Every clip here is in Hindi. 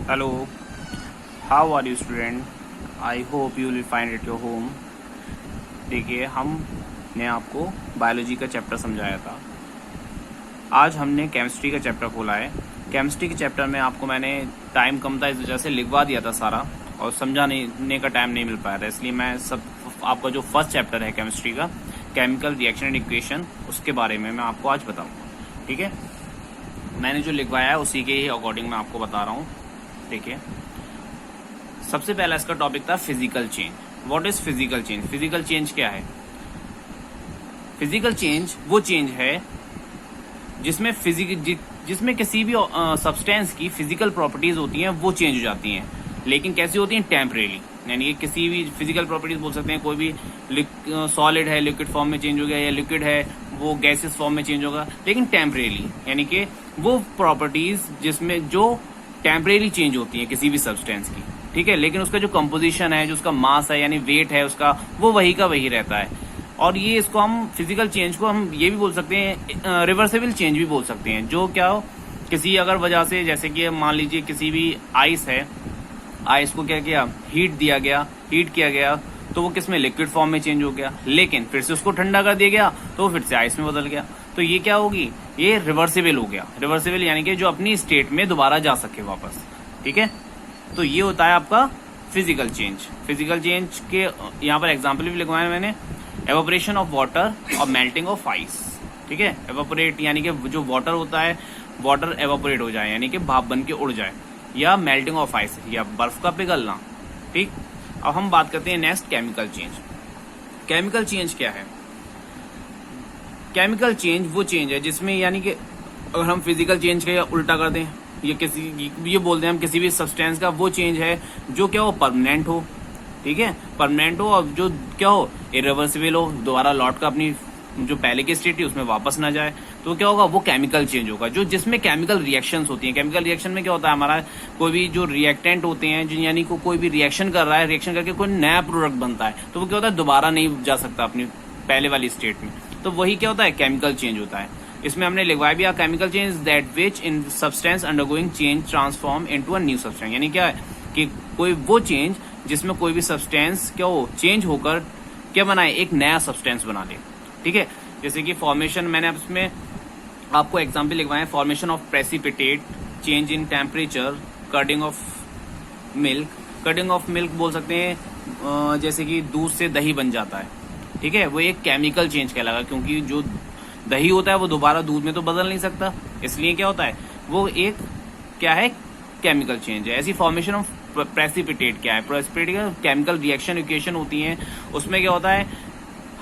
Hello, how are you student? I hope you will find at your home. देखिए हमने आपको बायोलॉजी का चैप्टर समझाया था। आज हमने केमिस्ट्री का चैप्टर खोला है। केमिस्ट्री के चैप्टर में आपको मैंने टाइम कम था इस वजह से लिखवा दिया था सारा और समझाने का टाइम नहीं मिल पाया था, इसलिए मैं आपका जो फर्स्ट चैप्टर है केमिस्ट्री का केमिकल रिएक्शन एंड इक्वेशन उसके बारे में मैं आपको आज बताऊँगा। ठीक है, मैंने जो लिखवाया है उसी के ही अकॉर्डिंग मैं आपको बता रहा हूँ। देखिए, सबसे पहला इसका टॉपिक था physical change. What is physical change? Physical change क्या है? फिजिकल चेंज वो चेंज है जिसमें किसी भी सब्सटेंस की फिजिकल प्रॉपर्टीज होती हैं वो चेंज हो जाती हैं, लेकिन कैसी होती हैं? टेम्परेरी। यानी कि किसी भी फिजिकल प्रॉपर्टीज बोल सकते हैं, कोई भी सॉलिड है लिक्विड फॉर्म में चेंज हो गया, या लिक्विड है वो गैसेस फॉर्म में चेंज होगा, लेकिन टेम्परेरी। यानी कि वो प्रॉपर्टीज जिसमें जो टेम्परेरी चेंज होती है किसी भी सब्सटेंस की, ठीक है, लेकिन उसका जो कंपोजिशन है, जो उसका मास है यानी वेट है उसका, वो वही का वही रहता है। और ये इसको हम फिजिकल चेंज को हम ये भी बोल सकते हैं, रिवर्सिबल चेंज भी बोल सकते हैं। जो क्या हो, किसी अगर वजह से, जैसे कि मान लीजिए किसी भी आइस है, आइस को क्या किया, हीट किया गया तो वो किस में, लिक्विड फॉर्म में चेंज हो गया, लेकिन फिर से उसको ठंडा कर दिया गया तो वो फिर से आइस में बदल गया। तो ये क्या होगी, ये रिवर्सिबल हो गया। रिवर्सिबल यानी कि जो अपनी स्टेट में दोबारा जा सके वापस। ठीक है, तो ये होता है आपका फिजिकल चेंज। फिजिकल चेंज के यहाँ पर एग्जाम्पल भी लिखवाए मैंने, एवोपरेशन ऑफ वाटर और मेल्टिंग ऑफ आइस। ठीक है, एवोपरेट यानी कि जो वाटर होता है, वाटर एवोपरेट हो जाए यानी कि भाप बन के उड़ जाए, या मेल्टिंग ऑफ आइस या बर्फ का पिघलना। ठीक, अब हम बात करते हैं next chemical change. Chemical change क्या है? केमिकल चेंज वो चेंज है जिसमें, यानी कि अगर हम फिजिकल चेंज का उल्टा कर दें, ये बोलते हैं हम किसी भी सब्सटेंस का वो चेंज है जो क्या हो, परमानेंट हो। ठीक है, परमानेंट हो, और जो क्या हो, इरिवर्सिबल हो, दोबारा लौट का अपनी जो पहले की स्टेट थी उसमें वापस ना जाए, तो क्या होगा, वो केमिकल चेंज होगा। जो जिसमें केमिकल रिएक्शंस होती हैं। केमिकल रिएक्शन में क्या होता है, हमारा कोई भी जो रिएक्टेंट होते हैं, जो यानी कोई भी रिएक्शन कर रहा है, रिएक्शन करके कोई नया प्रोडक्ट बनता है, तो वो क्या होता है, दोबारा नहीं जा सकता अपनी पहले वाली स्टेट में, तो वही क्या होता है, केमिकल चेंज होता है। इसमें हमने लिखवाया भी, chemical change that which in substance undergoing change transform into a new substance. यानी क्या है कि कोई वो चेंज जिसमें कोई भी सब्सटेंस क्या हो, चेंज होकर क्या बनाए, एक नया सब्सटेंस बना ले। ठीक है, जैसे कि फॉर्मेशन, मैंने इसमें आपको एग्जाम्पल लिखवाए हैं, formation of precipitate, change in temperature, curding of milk. Curding of milk बोल सकते हैं, जैसे कि दूध से दही बन जाता है। ठीक है, वो एक केमिकल चेंज कहलाएगा, क्योंकि जो दही होता है वो दोबारा दूध में तो बदल नहीं सकता, इसलिए क्या होता है, वो एक क्या है, केमिकल चेंज है। ऐसी फॉर्मेशन ऑफ प्रेसिपिटेट क्या है, प्रेसिपिटेट केमिकल रिएक्शन इक्वेशन होती हैं। उसमें क्या होता है,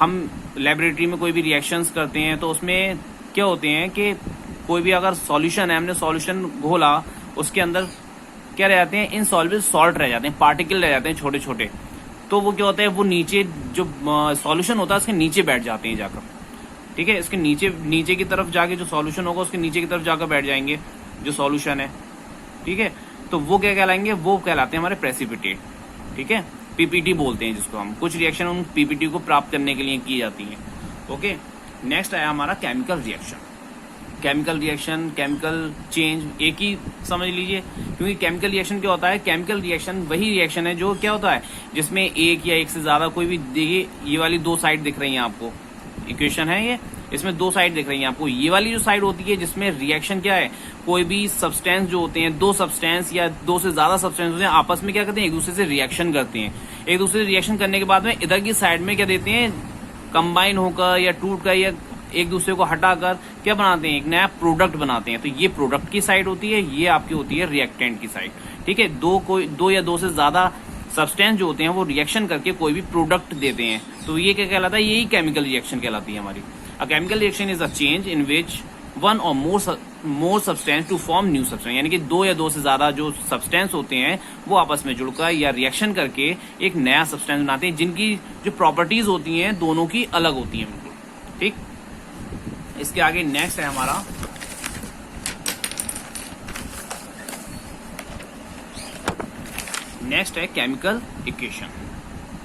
हम लेबोरेटरी में कोई भी रिएक्शंस करते हैं तो उसमें क्या होते हैं कि कोई भी अगर सॉल्यूशन है, हमने सॉल्यूशन घोला, उसके अंदर क्या रह जाते हैं, इनसॉल्युबल सॉल्ट रह जाते हैं, पार्टिकल रह जाते हैं छोटे छोटे, तो वो क्या होता है, वो नीचे जो सॉल्यूशन होता है उसके नीचे बैठ जाते हैं जाकर। ठीक है, इसके नीचे की तरफ जाके जो सॉल्यूशन होगा उसके नीचे की तरफ जाकर बैठ जाएंगे जो सॉल्यूशन है। ठीक है, तो वो क्या कहलाएंगे, वो कहलाते हैं हमारे प्रेसिपिटेट। ठीक है, पीपीटी बोलते हैं जिसको हम, कुछ रिएक्शन उन पीपीटी को प्राप्त करने के लिए की जाती है। ओके, नेक्स्ट आया हमारा chemical reaction. Chemical reaction, chemical change एक ही समझ लीजिए, क्योंकि केमिकल रिएक्शन क्या होता है, केमिकल रिएक्शन वही रिएक्शन है जो क्या होता है, जिसमें एक या एक से ज्यादा कोई भी, देखिए ये वाली दो साइड दिख रही है आपको, इक्वेशन है ये, इसमें दो साइड दिख रही है आपको। ये वाली जो साइड होती है जिसमें रिएक्शन क्या है, कोई भी सब्सटेंस जो होते हैं, दो सब्सटेंस या दो से ज्यादा सब्सटेंस होते हैं, आपस में क्या करते हैं, एक दूसरे से रिएक्शन करते हैं। एक दूसरे से रिएक्शन करने के बाद में इधर की साइड में क्या देते हैं, कंबाइन होकर या टूट कर या एक दूसरे को हटाकर क्या बनाते हैं, एक नया प्रोडक्ट बनाते हैं। तो ये प्रोडक्ट की साइड होती है, ये आपकी होती है रिएक्टेंट की साइड। ठीक है, दो या दो से ज्यादा सब्सटेंस जो होते हैं वो रिएक्शन करके कोई भी प्रोडक्ट देते हैं, तो ये क्या कहलाता है, यही केमिकल रिएक्शन कहलाती है हमारी। A chemical reaction is a change in which one or more substance to form new substance. यानी कि दो या दो से ज्यादा जो सब्सटेंस होते हैं वो आपस में जुड़कर या रिएक्शन करके एक नया सब्सटेंस बनाते हैं, जिनकी जो प्रॉपर्टीज होती हैं दोनों की अलग होती हैं बिल्कुल। ठीक, इसके आगे नेक्स्ट है हमारा केमिकल इक्वेशन।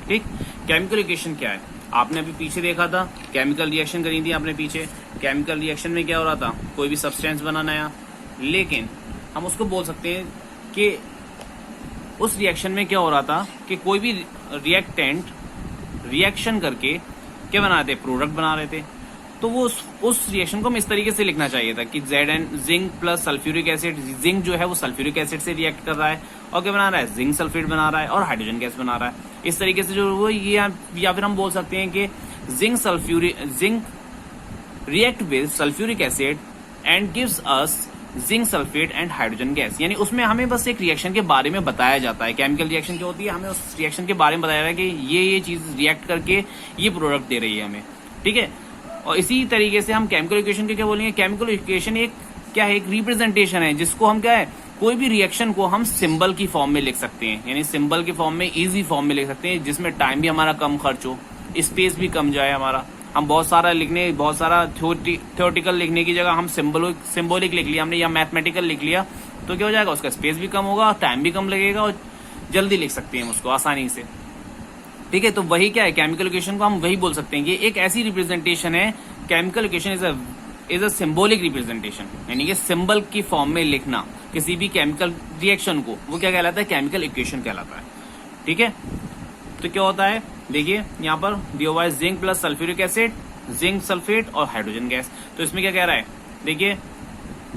ठीक, केमिकल इक्वेशन क्या है, आपने अभी पीछे देखा था, केमिकल रिएक्शन करी थी आपने पीछे। केमिकल रिएक्शन में क्या हो रहा था, कोई भी सब्सटेंस बना नया, लेकिन हम उसको बोल सकते हैं कि उस रिएक्शन में क्या हो रहा था कि कोई भी रिएक्टेंट रिएक्शन करके क्या बना रहे थे, प्रोडक्ट बना रहे थे। तो वो उस रिएक्शन को हमें इस तरीके से लिखना चाहिए था कि Zn zinc plus sulphuric acid, zinc जो है वो सल्फ्यूरिक एसिड से रिएक्ट कर रहा है और क्या बना रहा है, जिंक सल्फेट बना रहा है और हाइड्रोजन गैस बना रहा है। इस तरीके से जो वो ये या फिर हम बोल सकते हैं कि zinc react with sulphuric acid and gives us zinc sulphate and hydrogen gas. यानी उसमें हमें बस एक रिएक्शन के बारे में बताया जाता है, केमिकल रिएक्शन क्या होती है, हमें उस रिएक्शन के बारे में बताया जाता है कि ये चीज रिएक्ट करके ये प्रोडक्ट दे रही है हमें, ठीक है। और इसी तरीके से हम केमिकल इक्वेशन के क्या बोलेंगे, केमिकल इक्वेशन एक क्या है, एक रिप्रेजेंटेशन है जिसको हम क्या है, कोई भी रिएक्शन को हम सिंबल की फॉर्म में लिख सकते हैं, यानी सिंबल की फॉर्म में, इजी फॉर्म में लिख सकते हैं, जिसमें टाइम भी हमारा कम खर्च हो, स्पेस भी कम जाए हमारा। हम बहुत सारा थ्योरेटिकल लिखने की जगह हम सिंबॉलिक लिख लिया हमने या मैथमेटिकल लिख लिया, तो क्या हो जाएगा, उसका स्पेस भी कम होगा, टाइम भी कम लगेगा और जल्दी लिख सकते हैं उसको आसानी से, ठीक है। तो वही क्या है, केमिकल इक्वेशन को हम वही बोल सकते हैं कि एक ऐसी रिप्रेजेंटेशन है, chemical equation is a symbolic representation, यानी कि सिंबल की फॉर्म में लिखना किसी भी केमिकल रिएक्शन को, वो क्या कहलाता है, केमिकल इक्वेशन कहलाता है, ठीक है। तो क्या होता है, देखिए यहाँ पर दिया हुआ है zinc plus sulphuric acid, zinc sulphate और हाइड्रोजन गैस। तो इसमें क्या कह रहा है, देखिए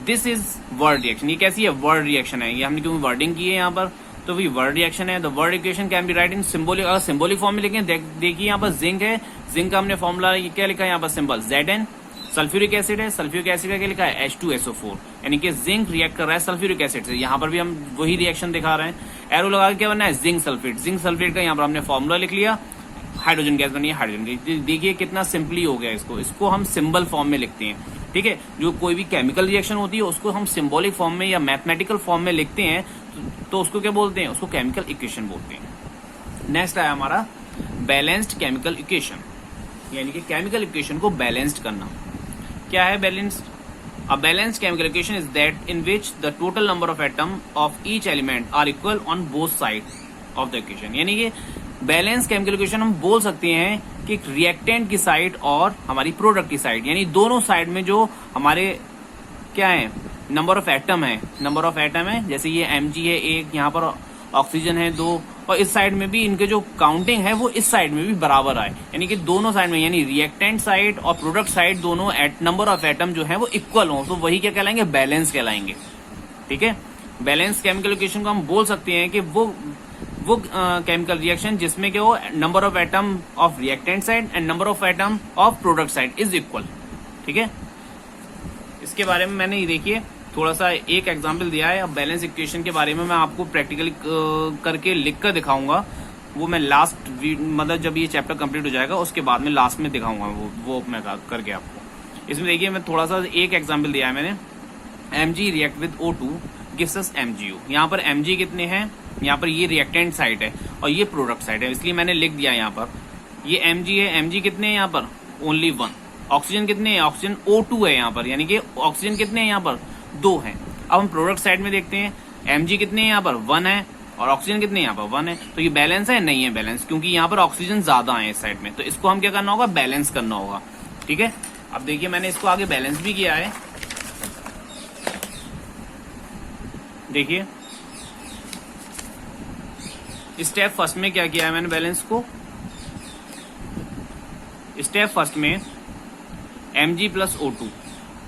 दिस इज वर्ड रिएक्शन। ये कैसी है, वर्ड रिएक्शन है, ये हमने क्यों वर्डिंग की है यहाँ पर, तो भी वर्ड रिएक्शन है। The word equation can be right in symbolic, अगर सिंबॉलिक फॉर्म में लिखें, देखिए यहाँ पर जिंक है, जिंक का हमने फॉर्मूला क्या लिखा है यहाँ पर, सिंबल Zn। सल्फ्यूरिक एसिड है, सल्फ्यूरिक एसिड का क्या लिखा है, H2SO4, यानी कि जिंक रिएक्ट कर रहा है सल्फ्यूरिक एसिड से। यहाँ पर भी हम वही रिएक्शन दिखा रहे हैं, एरो लगा के क्या बनना है, जिंक सल्फेट। जिंक सल्फेट का यहाँ पर हमने फॉर्मूला लिख लिया, हाइड्रोजन गैस बनी है, हाइड्रोजन गैस। देखिए कितना सिंपली हो गया, इसको हम सिंबल फॉर्म में लिखते हैं, ठीक है। जो कोई भी केमिकल रिएक्शन होती है उसको हम सिंबॉलिक फॉर्म में या मैथमेटिकल फॉर्म में लिखते हैं, तो उसको क्या बोलते हैं, उसको केमिकल इक्वेशन बोलते हैं। नेक्स्ट आया हमारा बैलेंस्ड केमिकल इक्वेशन, यानी कि केमिकल इक्वेशन को बैलेंस्ड करना। क्या है balanced? A balanced chemical equation is that in which the total number of atom of each element are equal on both side of the equation. यानी कि बैलेंस केमिकल इक्वेशन हम बोल सकते हैं कि रिएक्टेंट की साइड और हमारी प्रोडक्ट की साइड, यानी दोनों साइड में जो हमारे क्या है, नंबर ऑफ एटम है, जैसे ये Mg है एक, यहाँ पर ऑक्सीजन है 2, और इस साइड में भी इनके जो काउंटिंग है वो इस साइड में भी बराबर आए, यानी कि दोनों साइड में, यानी रिएक्टेंट साइड और प्रोडक्ट साइड दोनों नंबर ऑफ एटम जो है वो इक्वल हो, तो वही क्या कहलाएंगे, बैलेंस कहलाएंगे, ठीक है। बैलेंस केमिकल इक्वेशन को हम बोल सकते हैं कि वो केमिकल रिएक्शन जिसमें क्या हो, number of atom of reactant side and number of atom of product side is equal, ठीक है। इसके बारे में मैंने देखिए थोड़ा सा एक एग्जांपल दिया है। अब बैलेंस इक्वेशन के बारे में मैं आपको प्रैक्टिकली करके लिख कर दिखाऊंगा, वो मैं लास्ट मतलब जब ये चैप्टर कंप्लीट हो जाएगा उसके बाद में लास्ट में दिखाऊंगा वो मैं करके आपको। इसमें देखिए मैं थोड़ा सा एक एग्जाम्पल दिया है मैंने, Mg react with O2 gives us MgO। यहाँ पर Mg कितने हैं, यहाँ पर ये रिएक्टेंट साइड है और ये प्रोडक्ट साइड है, इसलिए मैंने लिख दिया यहाँ पर ये Mg है। Mg कितने हैं यहाँ पर, ओनली 1। ऑक्सीजन कितने हैं, ऑक्सीजन O2 है यहाँ पर, यानी कि ऑक्सीजन कितने हैं यहाँ पर, 2 हैं। अब हम प्रोडक्ट साइड में देखते हैं, Mg कितने हैं यहाँ पर, 1 है, और ऑक्सीजन कितने हैं यहाँ पर, 1 है। तो ये बैलेंस है, नहीं है बैलेंस, क्योंकि यहाँ पर ऑक्सीजन ज्यादा है इस साइड में, तो इसको हम क्या करना होगा, बैलेंस करना होगा, ठीक है। अब देखिए मैंने इसको आगे बैलेंस भी किया है, देखिए स्टेप फर्स्ट में क्या किया है मैंने बैलेंस को, स्टेप फर्स्ट में Mg plus O2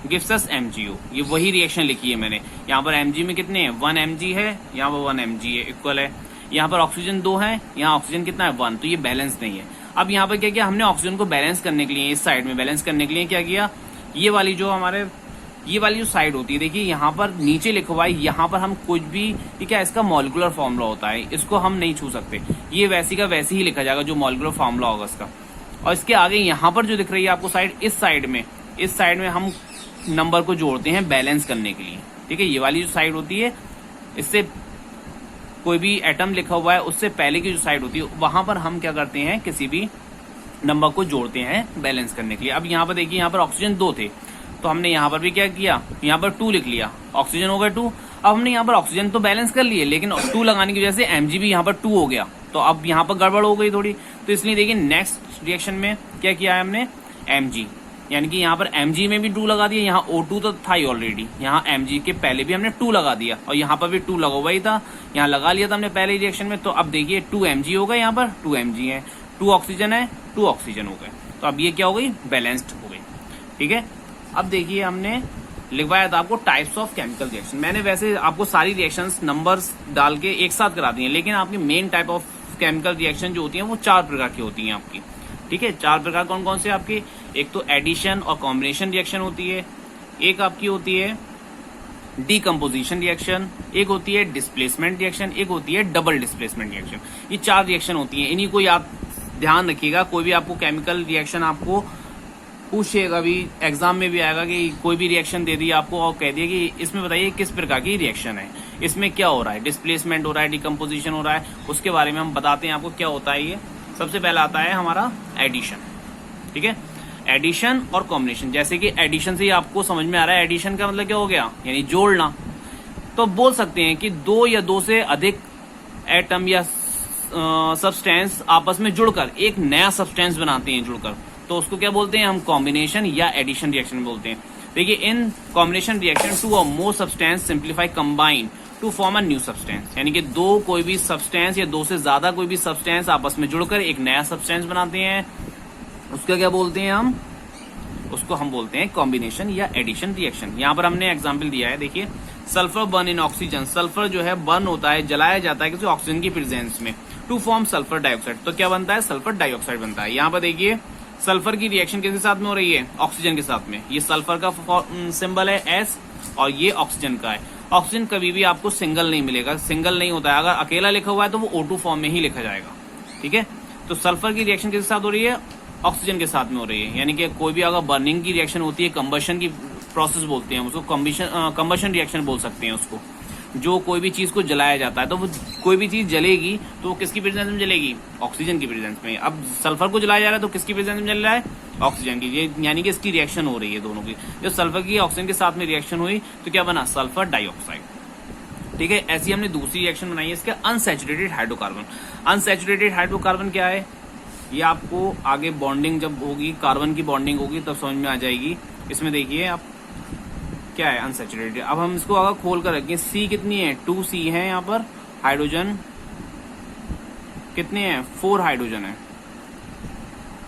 gives us MgO, ये वही रिएक्शन लिखी है मैंने। यहाँ पर Mg में कितने हैं, 1 Mg है, यहाँ पर 1 Mg है, इक्वल है। यहाँ पर ऑक्सीजन 2 है, यहाँ ऑक्सीजन कितना है, 1, तो ये बैलेंस नहीं है। अब यहाँ पर क्या किया हमने, ऑक्सीजन को बैलेंस करने के लिए, इस साइड में बैलेंस करने के लिए क्या किया, ये वाली जो साइड होती है, देखिए यहाँ पर नीचे लिखा हुआ है, यहाँ पर हम कुछ भी, ठीक है, इसका मॉलिक्यूलर फॉर्मूला होता है, इसको हम नहीं छू सकते, ये वैसी का वैसे ही लिखा जाएगा जो मॉलिक्यूलर फॉर्मूला होगा इसका। और इसके आगे यहाँ पर जो दिख रही है आपको साइड, इस साइड में हम नंबर को जोड़ते हैं बैलेंस करने के लिए, ठीक है। ये वाली जो साइड होती है, इससे कोई भी एटम लिखा हुआ है उससे पहले की जो साइड होती है, वहां पर हम क्या करते हैं, किसी भी नंबर को जोड़ते हैं बैलेंस करने के लिए। अब यहाँ पर देखिए, यहाँ पर ऑक्सीजन 2 थे, तो हमने यहाँ पर भी क्या किया, यहाँ पर 2 लिख लिया, ऑक्सीजन हो गया 2। अब हमने यहाँ पर ऑक्सीजन तो बैलेंस कर लिए, लेकिन 2 लगाने की वजह से Mg भी यहाँ पर 2 हो गया, तो अब यहाँ पर गड़बड़ हो गई थोड़ी, तो इसलिए देखिए नेक्स्ट रिएक्शन में क्या किया है हमने, Mg यानी कि यहाँ पर Mg में भी 2 लगा दिया, यहाँ O2 तो था ही ऑलरेडी, यहाँ Mg के पहले भी हमने 2 लगा दिया और यहाँ पर भी 2 लगा हुआ ही था, यहाँ लगा लिया था हमने पहले रिएक्शन में। तो अब देखिए 2 Mg हो गए, यहाँ पर 2 Mg है, 2 ऑक्सीजन है, 2 ऑक्सीजन हो गए। तो अब ये क्या हो गई, बैलेंस्ड हो गई। ठीक है, अब देखिए हमने लिखवाया था आपको टाइप्स ऑफ केमिकल रिएक्शन। मैंने वैसे आपको सारी रिएक्शंस नंबर्स डाल के एक साथ करा दी हैं, लेकिन आपकी main type of chemical reaction जो होती है वो 4 प्रकार की होती हैं आपकी। ठीक है, 4 प्रकार कौन कौन से आपकी, एक तो एडिशन और कॉम्बिनेशन रिएक्शन होती है, एक आपकी होती है डीकम्पोजिशन रिएक्शन, एक होती है डिस्प्लेसमेंट रिएक्शन, एक होती है डबल डिस्प्लेसमेंट रिएक्शन। ये 4 रिएक्शन होती हैं, इन्हीं को आप ध्यान रखिएगा। कोई भी आपको केमिकल रिएक्शन आपको पूछेगा, अभी एग्जाम में भी आएगा कि कोई भी रिएक्शन दे दिया आपको और कह दिया कि इसमें बताइए किस प्रकार की रिएक्शन है, इसमें क्या हो रहा है, डिस्प्लेसमेंट हो रहा है, डिकम्पोजिशन हो रहा है, उसके बारे में हम बताते हैं आपको क्या होता है ये। सबसे पहला आता है हमारा एडिशन। ठीक है, एडिशन और कॉम्बिनेशन। जैसे कि एडिशन से ही आपको समझ में आ रहा है, एडिशन का मतलब क्या हो गया, यानी जोड़ना। तो बोल सकते हैं कि 2 या 2 से अधिक एटम या सब्सटेंस आपस में जुड़कर एक नया सब्सटेंस बनाते हैं जुड़कर, तो उसको क्या बोलते हैं हम, कॉम्बिनेशन या एडिशन रिएक्शन बोलते हैं। देखिए इन कॉम्बिनेशन रिएक्शन 2 और more substance simplify combine to form a new substance, यानी कि 2 कोई भी सब्सटेंस या 2 से ज्यादा कोई भी सब्सटेंस आपस में जुड़कर एक नया सब्सटेंस बनाते हैं, उसका क्या बोलते हैं हम, उसको हम बोलते हैं कॉम्बिनेशन या एडिशन रिएक्शन। यहाँ पर हमने एग्जाम्पल दिया है, देखिए सल्फर बर्न इन ऑक्सीजन। सल्फर जो है बर्न होता है, जलाया जाता है किसी ऑक्सीजन की प्रेजेंस में टू फॉर्म सल्फर डाइऑक्साइड। तो क्या बनता है, सल्फर डाइऑक्साइड बनता है। यहाँ पर देखिए सल्फर की रिएक्शन किसके साथ में हो रही है, ऑक्सीजन के साथ में। ये सल्फर का सिंबल है S और ये ऑक्सीजन का है। ऑक्सीजन कभी भी आपको सिंगल नहीं मिलेगा, सिंगल नहीं होता है, अगर अकेला लिखा हुआ है तो वो O2 फॉर्म में ही लिखा जाएगा। ठीक है, तो सल्फर की रिएक्शन किसके साथ हो रही है, ऑक्सीजन के साथ में हो रही है। यानी कि कोई भी अगर बर्निंग की रिएक्शन होती है, कंबशन की प्रोसेस बोलते हैं उसको, कंबशन रिएक्शन बोल सकते हैं उसको। जो कोई भी चीज को जलाया जाता है, तो वो कोई भी चीज जलेगी तो वो किसकी प्रेजेंस में जलेगी, ऑक्सीजन की प्रेजेंस में। अब सल्फर को जलाया जा रहा है तो किसकी प्रेजेंस में जल रहा है, ऑक्सीजन की। ये यानी कि इसकी रिएक्शन हो रही है दोनों की। जब सल्फर की ऑक्सीजन के साथ में रिएक्शन हुई तो क्या बना, सल्फर डाइऑक्साइड। ठीक है, ऐसी हमने दूसरी रिएक्शन बनाई है इसके अनसैचुरेटेड हाइड्रोकार्बन। अनसैचुरेटेड हाइड्रोकार्बन क्या है, ये आपको आगे बॉन्डिंग जब होगी, कार्बन की बॉन्डिंग होगी तब समझ में आ जाएगी। इसमें देखिए आप क्या है अनसैचुरेटेड। अब हम इसको अगर खोल कर रखें, C कितनी है, 2C है, यहाँ पर हाइड्रोजन कितने हैं, 4 हाइड्रोजन है।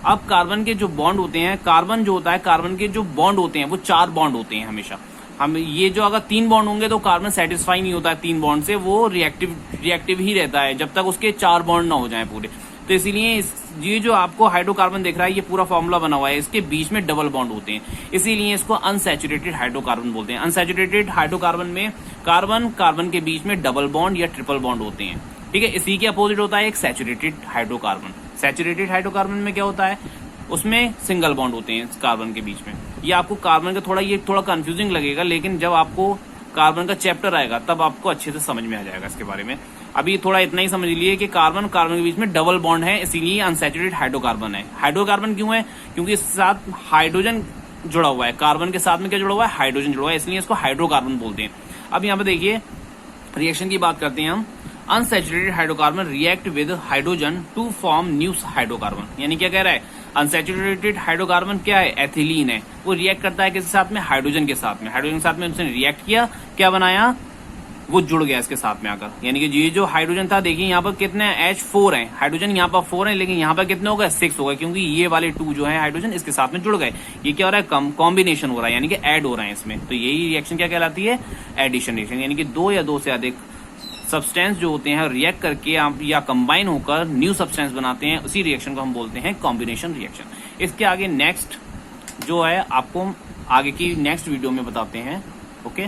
अब कार्बन के जो बॉन्ड होते हैं, कार्बन जो होता है, कार्बन के जो बॉन्ड होते हैं वो 4 बॉन्ड होते हैं हमेशा। हम ये जो अगर 3 बॉन्ड होंगे तो कार्बन सेटिस्फाई नहीं होता है 3 बॉन्ड से, वो रिएक्टिव ही रहता है जब तक उसके 4 बॉन्ड ना हो जाए पूरे। तो इसीलिए ये जो आपको हाइड्रोकार्बन दिख रहा है, ये पूरा फॉर्मूला बना हुआ है, इसके बीच में डबल बॉन्ड होते हैं, इसीलिए इसको अनसैचुरेटेड हाइड्रोकार्बन बोलते हैं। अनसैचुरेटेड हाइड्रोकार्बन में कार्बन कार्बन के बीच में डबल बॉन्ड या ट्रिपल बॉन्ड होते हैं। ठीक है, इसी के अपोजिट होता है एक सैचुरेटेड हाइड्रोकार्बन। सैचुरेटेड हाइड्रोकार्बन में क्या होता है, उसमें सिंगल बॉन्ड होते हैं कार्बन के बीच में। ये आपको कार्बन का ये थोड़ा कंफ्यूजिंग लगेगा, लेकिन जब आपको कार्बन का चैप्टर आएगा तब आपको अच्छे से समझ में आ जाएगा इसके बारे में। अभी थोड़ा इतना ही समझ लिए कि कार्बन कार्बन के बीच में डबल बॉन्ड है, इसीलिए अनसैचुरेटेड हाइड्रोकार्बन है। हाइड्रोकार्बन क्यों है, क्योंकि इसके साथ हाइड्रोजन जुड़ा हुआ है, कार्बन के साथ में क्या जुड़ा हुआ है, हाइड्रोजन जुड़ा हुआ है, इसलिए इसको हाइड्रोकार्बन बोलते हैं। अब यहाँ पे देखिए रिएक्शन की बात करते हैं हम। Unsaturated hydrocarbon react with hydrogen to form new hydrocarbon. यानी क्या कह रहा है, अनसैचुरेटेड हाइड्रोकार्बन क्या है, एथिलीन है, वो रिएक्ट करता है किसके साथ में, हाइड्रोजन के साथ में। हाइड्रोजन के साथ में उसने रिएक्ट किया, क्या बनाया, वो जुड़ गया इसके साथ में आकर। यानी कि ये जो हाइड्रोजन था, देखिए यहाँ पर कितने H4 हैं, हाइड्रोजन यहाँ पर 4 है, लेकिन यहाँ पर कितने हो गए, 6 हो गए, क्योंकि ये वाले 2 जो है हाइड्रोजन इसके साथ में जुड़ गए। ये क्या हो रहा है, कॉम्बिनेशन हो रहा है, यानी कि ऐड हो रहा है इसमें। तो यही रिएक्शन क्या कहलाती है, एडिशन रिएक्शन। यानी कि 2 या 2 से अधिक सब्सटेंस जो होते हैं रिएक्ट करके या कंबाइन होकर न्यू सब्सटेंस बनाते हैं, उसी रिएक्शन को हम बोलते हैं कॉम्बिनेशन रिएक्शन। इसके आगे नेक्स्ट जो है आपको आगे की नेक्स्ट वीडियो में बताते हैं। ओके।